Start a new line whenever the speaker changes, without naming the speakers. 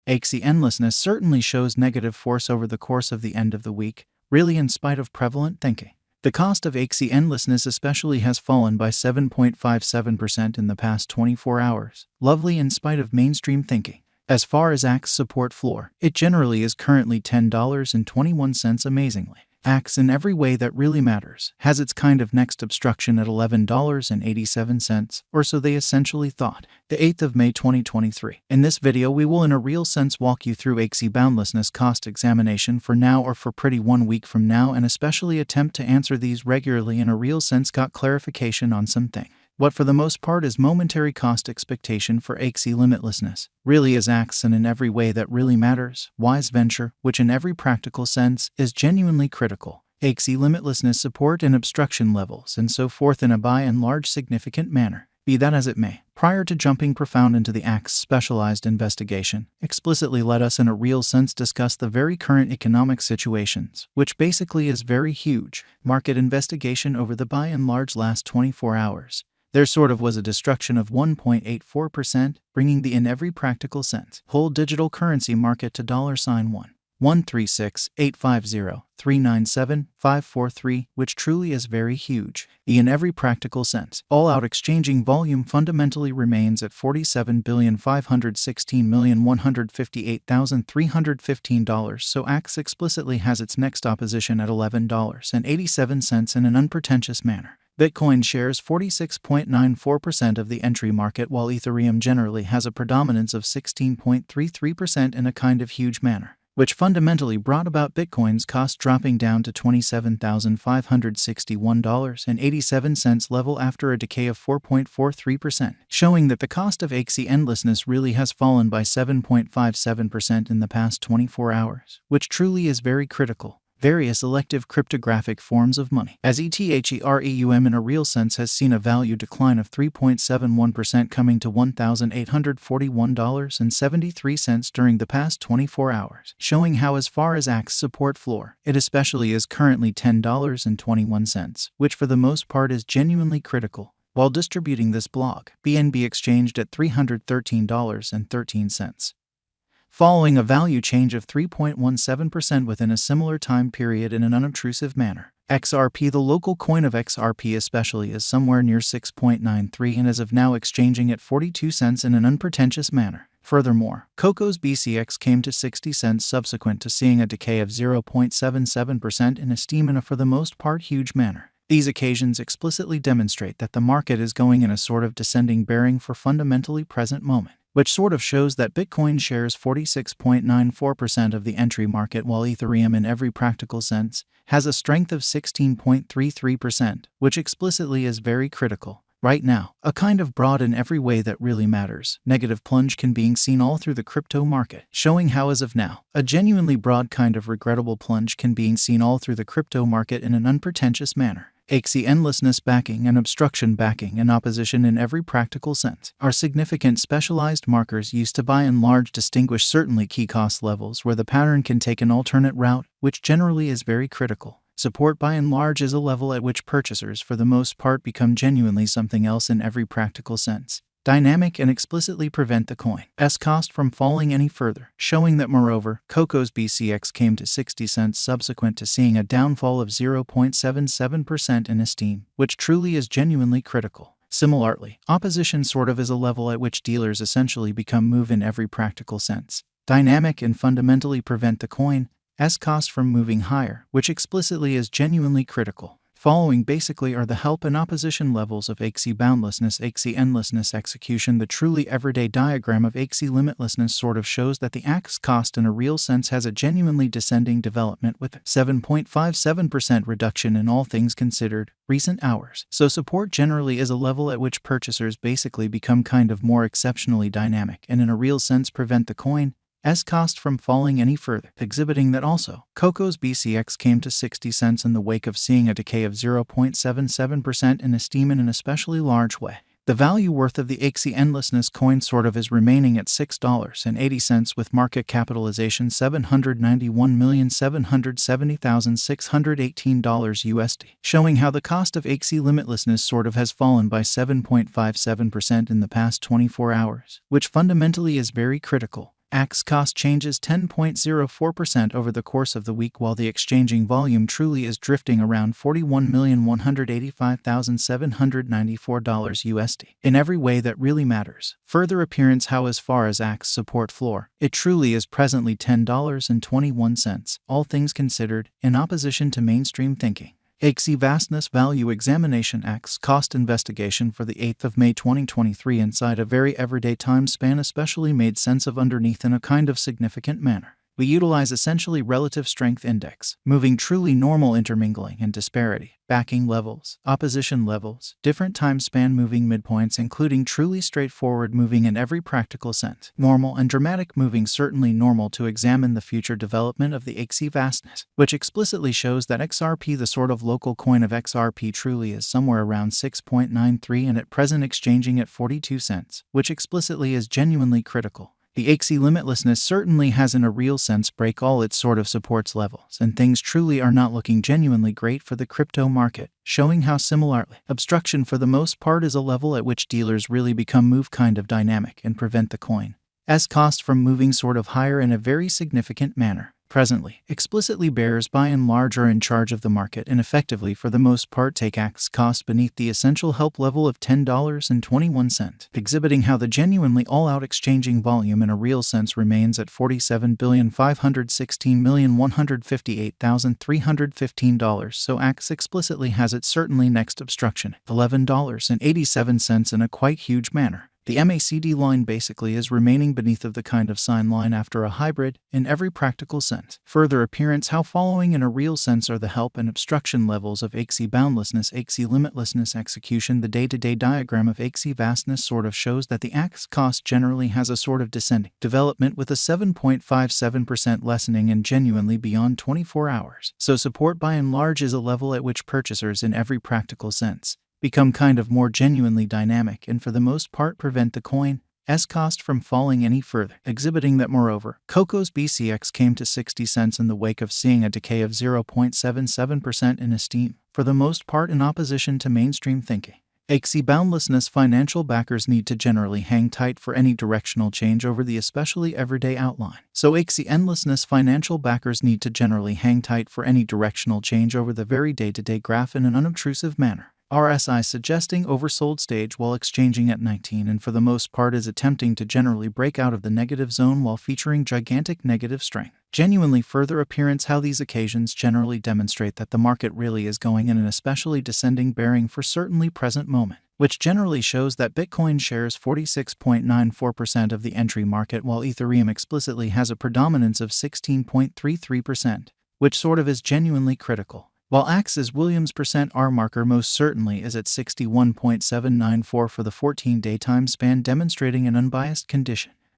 Axie endlessness certainly shows negative force over the course of the end of the week, really in spite of prevalent thinking. The cost of Axie endlessness especially has fallen by 7.57% in the past 24 hours, lovely in spite of mainstream thinking. As far as Axie support floor, it generally is currently $10.21 amazingly. Axie in every way that really matters has its kind of next obstruction at $11.87, or so they essentially thought. The 8th of May 2023. In this video we will in a real sense walk you through Axie boundlessness cost examination for now or for pretty 1 week from now, and especially attempt to answer these regularly in a real sense, got clarification on something. What for the most part is momentary cost expectation for Axie limitlessness really is Axie and in every way that really matters, wise venture, which in every practical sense is genuinely critical. Axie limitlessness support and obstruction levels and so forth in a by and large significant manner. Be that as it may, prior to jumping profound into the Axie specialized investigation, explicitly let us in a real sense discuss the very current economic situations, which basically is very huge, market investigation over the by and large last 24 hours. There sort of was a destruction of 1.84%, bringing the in every practical sense whole digital currency market to $1,36850,397,543, which truly is very huge. In every practical sense, all-out exchanging volume fundamentally remains at $47,516,158,315, so Axie explicitly has its next opposition at $11.87 in an unpretentious manner. Bitcoin shares 46.94% of the entry market, while Ethereum generally has a predominance of 16.33% in a kind of huge manner, which fundamentally brought about Bitcoin's cost dropping down to $27,561.87 level after a decay of 4.43%, showing that the cost of Axie endlessness really has fallen by 7.57% in the past 24 hours, which truly is very critical. Various elective cryptographic forms of money, as Ethereum in a real sense has seen a value decline of 3.71%, coming to $1,841.73 during the past 24 hours, showing how as far as Axie support floor, it especially is currently $10.21, which for the most part is genuinely critical. While distributing this blog, BNB exchanged at $313.13. Following a value change of 3.17% within a similar time period in an unobtrusive manner. XRP, the local coin of XRP especially, is somewhere near 6.93 and as of now exchanging at 42 cents in an unpretentious manner. Furthermore, Coco's BCX came to 60 cents subsequent to seeing a decay of 0.77% in esteem in a for the most part huge manner. These occasions explicitly demonstrate that the market is going in a sort of descending bearing for fundamentally present moment, which sort of shows that Bitcoin shares 46.94% of the entry market, while Ethereum in every practical sense has a strength of 16.33%, which explicitly is very critical. Right now, a kind of broad in every way that really matters negative plunge can be seen all through the crypto market, showing how as of now, a genuinely broad kind of regrettable plunge can be seen all through the crypto market in an unpretentious manner. Axie endlessness backing and obstruction backing and opposition in every practical sense are significant specialized markers used to by and large distinguish certainly key cost levels where the pattern can take an alternate route, which generally is very critical. Support by and large is a level at which purchasers for the most part become genuinely something else in every practical sense. Dynamic and explicitly prevent the coin's cost from falling any further, showing that moreover, Coco's BCX came to 60 cents subsequent to seeing a downfall of 0.77% in esteem, which truly is genuinely critical. Similarly, opposition sort of is a level at which dealers essentially become move in every practical sense. Dynamic and fundamentally prevent the coin's cost from moving higher, which explicitly is genuinely critical. Following basically are the help and opposition levels of Axie boundlessness, Axie endlessness execution. The truly everyday diagram of Axie limitlessness sort of shows that the Axie cost in a real sense has a genuinely descending development with 7.57% reduction in all things considered, recent hours. So support generally is a level at which purchasers basically become kind of more exceptionally dynamic and in a real sense prevent the coin's cost from falling any further, exhibiting that also, Coco's BCX came to 60 cents in the wake of seeing a decay of 0.77% in esteem in an especially large way. The value worth of the Axie endlessness coin sort of is remaining at $6.80 with market capitalization $791,770,618 USD, showing how the cost of Axie limitlessness sort of has fallen by 7.57% in the past 24 hours, which fundamentally is very critical. Axie cost changes 10.04% over the course of the week, while the exchanging volume truly is drifting around $41,185,794 USD. In every way that really matters. Further appearance how as far as Axie support floor, it truly is presently $10.21, all things considered, in opposition to mainstream thinking. Axie Vastness Value Examination Axie Cost Investigation for the 8th of May 2023 inside a very everyday time span especially made sense of underneath in a kind of significant manner. We utilize essentially relative strength index, moving truly normal intermingling and disparity, backing levels, opposition levels, different time span moving midpoints including truly straightforward moving in every practical sense, normal and dramatic moving certainly normal to examine the future development of the Axie Vastness, which explicitly shows that XRP the sort of local coin of XRP truly is somewhere around 6.93 and at present exchanging at 42 cents, which explicitly is genuinely critical. The Axie limitlessness certainly has in a real sense break all its sort of supports levels, and things truly are not looking genuinely great for the crypto market, showing how similarly, obstruction for the most part is a level at which dealers really become move kind of dynamic and prevent the coin's cost from moving sort of higher in a very significant manner. Presently, explicitly bears by and large are in charge of the market and effectively for the most part take Axie cost beneath the essential help level of $10.21, exhibiting how the genuinely all-out exchanging volume in a real sense remains at $47,516,158,315, so Axie explicitly has its certainly next obstruction, $11.87 in a quite huge manner. The MACD line basically is remaining beneath of the kind of sine line after a hybrid, in every practical sense. Further appearance how following in a real sense are the help and obstruction levels of Axie boundlessness, Axie limitlessness execution. The day-to-day diagram of Axie vastness sort of shows that the Axie cost generally has a sort of descending development with a 7.57% lessening and genuinely beyond 24 hours. So support by and large is a level at which purchasers in every practical sense become kind of more genuinely dynamic and for the most part prevent the coin's cost from falling any further, exhibiting that moreover, Coco's BCX came to 60 cents in the wake of seeing a decay of 0.77% in esteem, for the most part in opposition to mainstream thinking. Axie boundlessness financial backers need to generally hang tight for any directional change over the especially everyday outline. So Axie endlessness financial backers need to generally hang tight for any directional change over the very day-to-day graph in an unobtrusive manner. RSI suggesting oversold stage while exchanging at 19 and for the most part is attempting to generally break out of the negative zone while featuring gigantic negative strength. Genuinely further appearance how these occasions generally demonstrate that the market really is going in an especially descending bearing for certainly present moment, which generally shows that Bitcoin shares 46.94% of the entry market while Ethereum explicitly has a predominance of 16.33%, which sort of is genuinely critical. While Axie's Williams %R marker most certainly is at 61.794 for the 14-day time span demonstrating an unbiased condition.